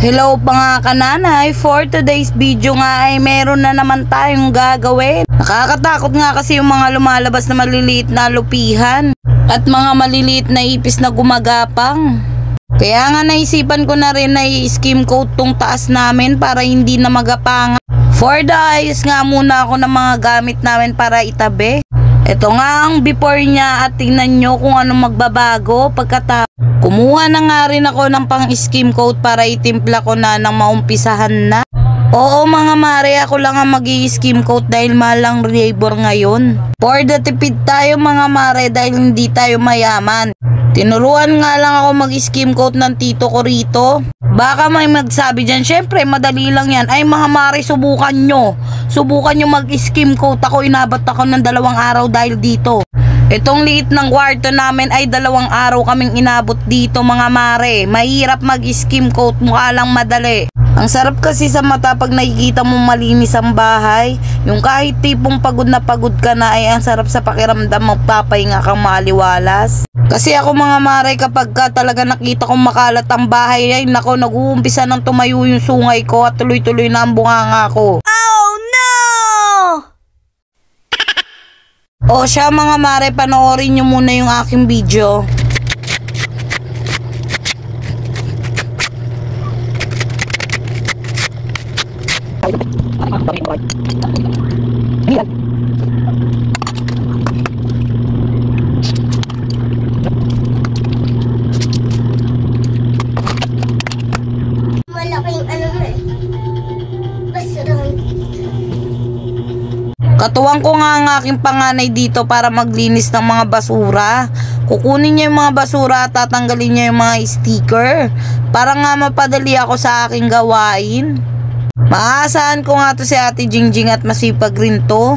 Hello mga kananay, for today's video nga ay meron na naman tayong gagawin. Nakakatakot nga kasi yung mga lumalabas na maliliit na lupihan at mga maliliit na ipis na gumagapang. Kaya nga naisipan ko na rin na i-skim coat tong taas namin para hindi na magapangan. For the eyes nga muna ako ng mga gamit namin para itabi. Ito nga ang before niya at tingnan nyo kung anong magbabago pagkatapos. Kumuha na nga rin ako ng pang skim coat para itimpla ko na nang maumpisahan na. Oo mga mare, ako lang ang mag-i-skim coat dahil mahal ang labor ngayon. For the tipid tayo mga mare dahil hindi tayo mayaman. Tinuruan nga lang ako mag-skim coat ng tito ko rito. Baka may magsabi dyan, syempre madali lang yan. Ay mga mare, subukan nyo. Subukan nyo mag-skim coat. Ako inabot ako ng 2 araw dahil dito. Itong liit ng kwarto namin ay 2 araw kaming inabot dito mga mare. Mahirap mag-skim coat, mukha lang madali. Ang sarap kasi sa mata pag nakikita mo malinis ang bahay. Yung kahit tipong pagod na pagod ka na ay ang sarap sa pakiramdam, magpapahinga kang maaliwalas. Kasi ako mga mare, kapag ka talaga nakita kong makalat ang bahay, ay nako, nag-uumpisa ng tumayo yung sungay ko at tuloy-tuloy na ang bunganga ko. Oh no! O siya mga mare, panoorin nyo muna yung aking video. Malaking ano na eh. Basurahan. Katuwang ko nga ang aking panganay dito para maglinis ng mga basura. Kukunin niya yung mga basura at tatanggalin niya yung mga sticker. Para nga mapadali ako sa aking gawain. Maaasahan ko nga to si Ate Jingjing at masipag rin to.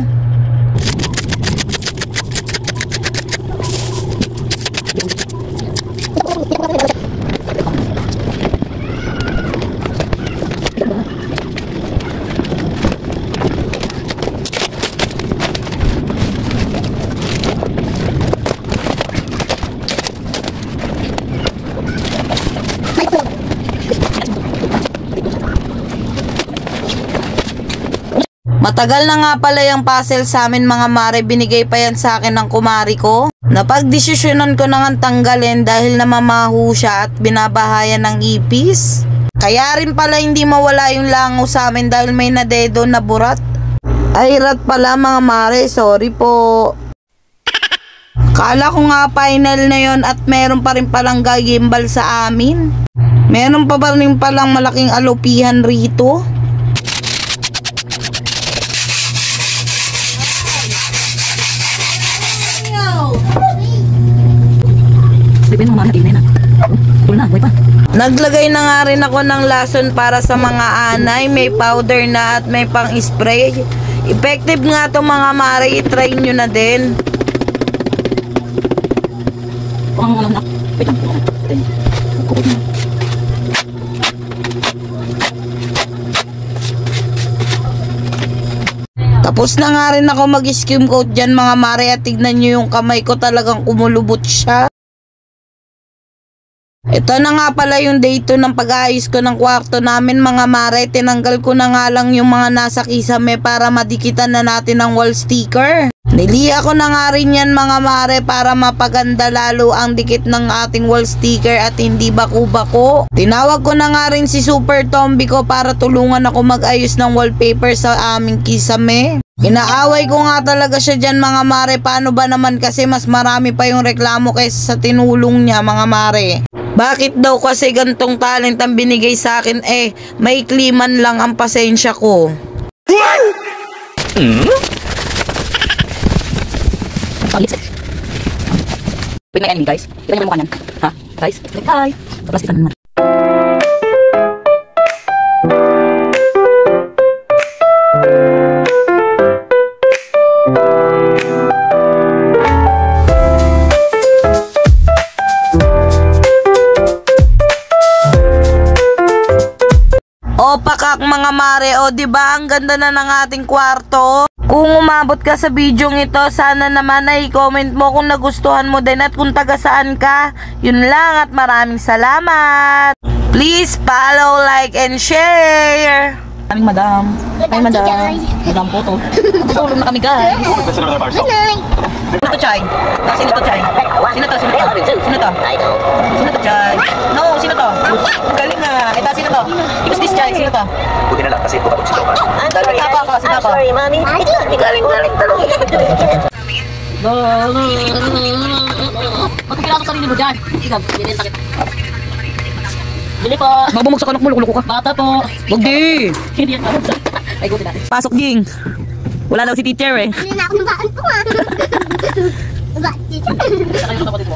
Matagal na nga pala yung puzzle sa amin mga mare, binigay pa yan sa akin ng kumari ko. Napagdesisyonan ko na nga tanggalin dahil namamaho siya at binabahayan ng ipis. Kaya rin pala hindi mawala yung langaw sa amin dahil may nadedo na burat. Ay rat pala mga mare, sorry po. Kala ko nga final na yon at meron pa rin palang gagimbal sa amin. Meron pa rin palang malaking alupihan rito. Naglagay na nga rin ako ng lason para sa mga anay. May powder na at may pang spray. Effective nga to mga mare, i-try nyo na din. Tapos na nga rin ako mag-skim coat dyan mga mare at tignan nyo yung kamay ko, talagang kumulubot siya. Ito na nga pala yung day 2 ng pag-aayos ko ng kwarto namin mga mare. Tinanggal ko na nga lang yung mga nasa kisame para madikitan na natin ang wall sticker. Niliha ko na nga rin yan mga mare para mapaganda lalo ang dikit ng ating wall sticker at hindi baku-bako. Tinawag ko na nga rin si Super Tombi ko para tulungan ako mag-ayos ng wallpaper sa aming kisame. Inaaway ko nga talaga siya dyan mga mare. Paano ba naman kasi mas marami pa yung reklamo kaysa sa tinulong niya mga mare. Bakit daw kasi gantong talent ang binigay sa akin, may kliman lang ang pasensya ko. Wait na enemy guys. Kita nyo yung mukha niyan. Ha? Guys? Hi! Kaplastikan naman. O pakak mga mare, o diba ang ganda na ng ating kwarto? Kung umabot ka sa video ito, sana naman ay comment mo kung nagustuhan mo din at kung taga saan ka. Yun lang at maraming salamat! Please follow, like, and share. Aming madam. Ay, madam. Guys. Madam po to. Tutulong na kami, guys. Good night. Sino to, Chay? Sino to, Chay? Sino to? Sino to? Sino to? Sino to, Chay? No, sino to? Ang galing na. Ito, sino to? Who's this, Chay? Sino to? Buti na lang kasi pumatok si Jovan. Sino ako? Sino ako? Mommy. Galing talaga. Pagkakilala ko sarili mo dyan. Ikaw, binenta kita. Bili po. Mabumog sa kanak mo, loko ka. Bata po. Wag di. Hindi yan. Ay, gutin natin. Pasok, Ging. Wala daw si teacher eh. Hindi na ako mabaan po ah. Ba, teacher. Sa kayo kapatid mo.